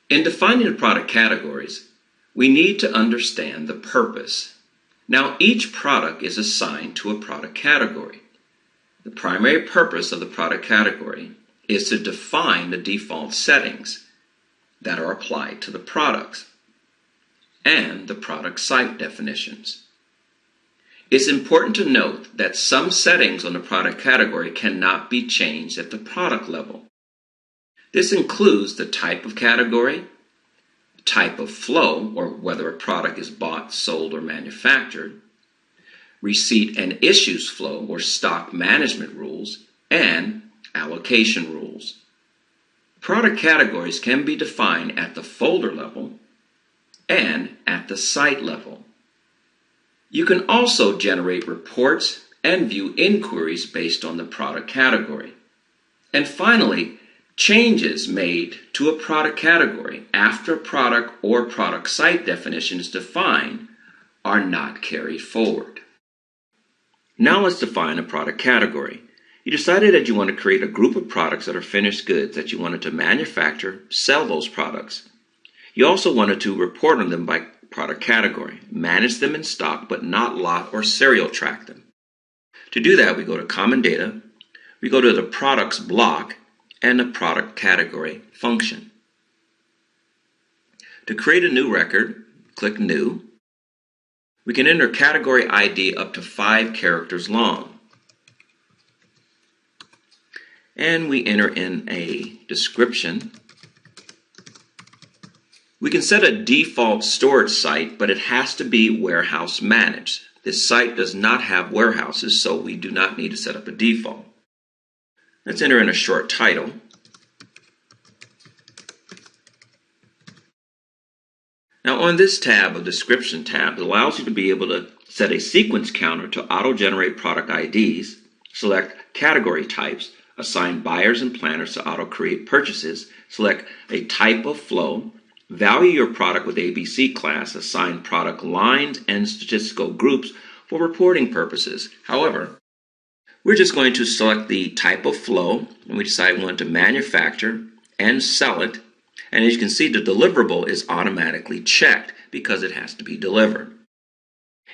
In defining the product categories, we need to understand the purpose. Now, each product is assigned to a product category. The primary purpose of the product category is to define the default settings that are applied to the products and the product site definitions. It's important to note that some settings on the product category cannot be changed at the product level. This includes the type of category, type of flow, or whether a product is bought, sold, or manufactured, receipt and issues flow, or stock management rules, and allocation rules. Product categories can be defined at the folder level and at the site level. You can also generate reports and view inquiries based on the product category. And finally, changes made to a product category after product or product site definition is defined are not carried forward. Now let's define a product category. You decided that you want to create a group of products that are finished goods that you wanted to manufacture, sell those products. You also wanted to report on them by product category, manage them in stock, but not lot or serial track them. To do that, we go to Common Data, we go to the Products block, and the Product Category function. To create a new record, click New. We can enter category ID up to 5 characters long. And we enter in a description. We can set a default storage site, but it has to be warehouse managed. This site does not have warehouses, so we do not need to set up a default. Let's enter in a short title. Now on this tab, a description tab, it allows you to be able to set a sequence counter to auto-generate product IDs, select category types, assign buyers and planners to auto-create purchases, select a type of flow, value your product with ABC class, assign product lines and statistical groups for reporting purposes. However, we're just going to select the type of flow, and we decide we want to manufacture and sell it. And as you can see, the deliverable is automatically checked because it has to be delivered.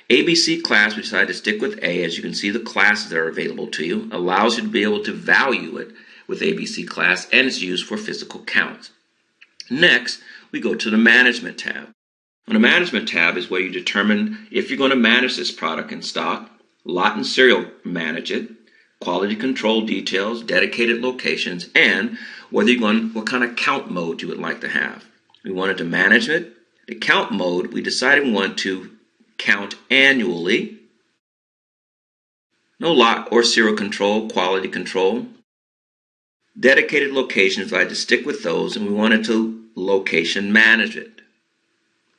ABC class, we decided to stick with A. As you can see, the classes that are available to you allows you to be able to value it with ABC class, and it's used for physical counts. Next, we go to the Management tab. On the Management tab is where you determine if you're going to manage this product in stock, lot and serial manage it, quality control details, dedicated locations, and what kind of count mode you would like to have. We wanted to manage it. The count mode, we decided we want to count annually. No lot or serial control, quality control. Dedicated locations, I had to stick with those, and we wanted to location manage it.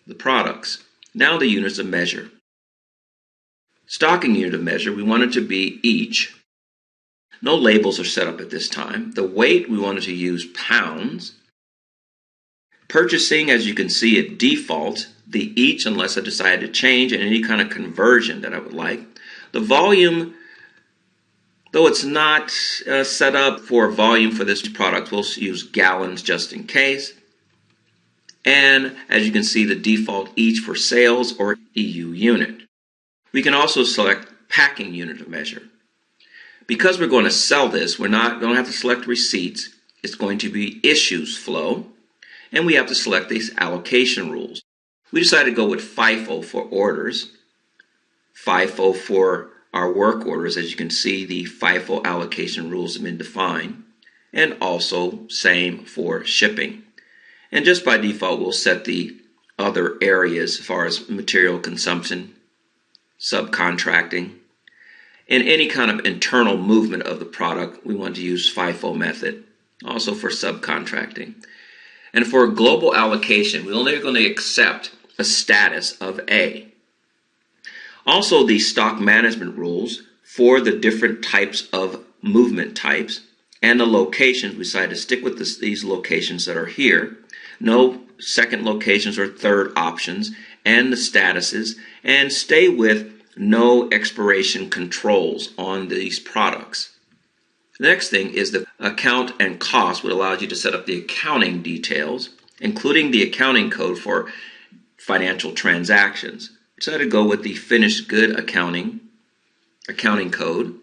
The products. Now the units of measure. Stocking unit of measure, we want it to be each. No labels are set up at this time. The weight, we wanted to use pounds. Purchasing, as you can see, it defaults the each unless I decide to change, and any kind of conversion that I would like. The volume, though it's not set up for volume for this product, we'll use gallons just in case. And as you can see, the default each for sales or EU unit. We can also select packing unit of measure. Because we're going to sell this, we're not going to have to select receipts. It's going to be issues flow, and we have to select these allocation rules. We decided to go with FIFO for orders, FIFO for our work orders. As you can see, the FIFO allocation rules have been defined, and also same for shipping. And just by default, we'll set the other areas as far as material consumption, subcontracting, and any kind of internal movement of the product. We want to use FIFO method, also for subcontracting. And for global allocation, we're only going to accept a status of A. Also, the stock management rules for the different types of movement types and the locations. We decided to stick with these locations that are here. No second locations or third options, and the statuses, and stay with no expiration controls on these products. The next thing is the account and cost, which allows you to set up the accounting details. including the accounting code for financial transactions. We decided to go with the finished good accounting code.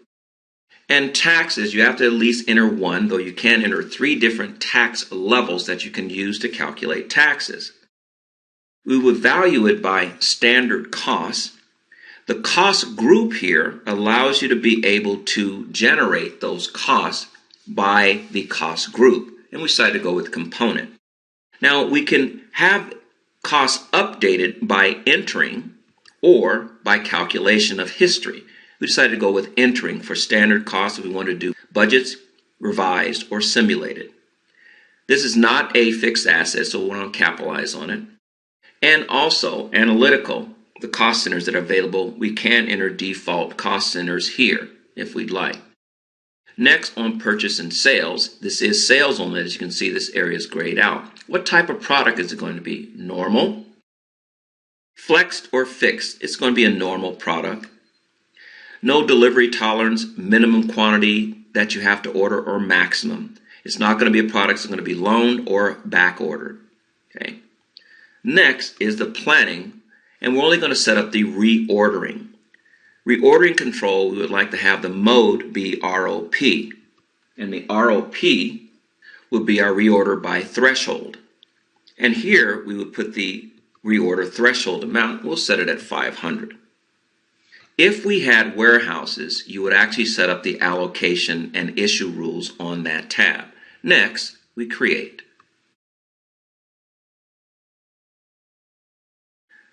And taxes, you have to at least enter one, though you can enter 3 different tax levels that you can use to calculate taxes. We would value it by standard costs. The cost group here allows you to be able to generate those costs by the cost group, and we decided to go with component. Now we can have costs updated by entering or by calculation of history. We decided to go with entering for standard costs if we want to do budgets, revised, or simulated. This is not a fixed asset, so we want to capitalize on it. And also analytical, the cost centers that are available, we can enter default cost centers here if we'd like. Next, on purchase and sales, this is sales only. As you can see, this area is grayed out. What type of product is it going to be? Normal, flexed, or fixed? It's going to be a normal product. No delivery tolerance, minimum quantity that you have to order, or maximum. It's not going to be a product that's going to be loaned or back ordered. Okay. Next is the planning, and we're only going to set up the reordering. Reordering control, we would like to have the mode be ROP, and the ROP would be our reorder by threshold. And here we would put the reorder threshold amount. We'll set it at 500. If we had warehouses, you would actually set up the allocation and issue rules on that tab. Next, we create.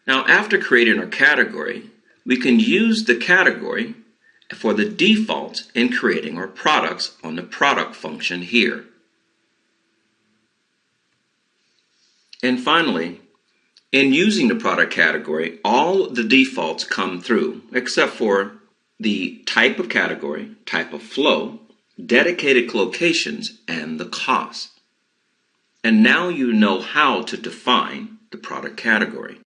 Now, after creating our category, we can use the category for the defaults in creating our products on the product function here. And finally, in using the product category, all the defaults come through except for the type of category, type of flow, dedicated locations, and the cost. And now you know how to define the product category.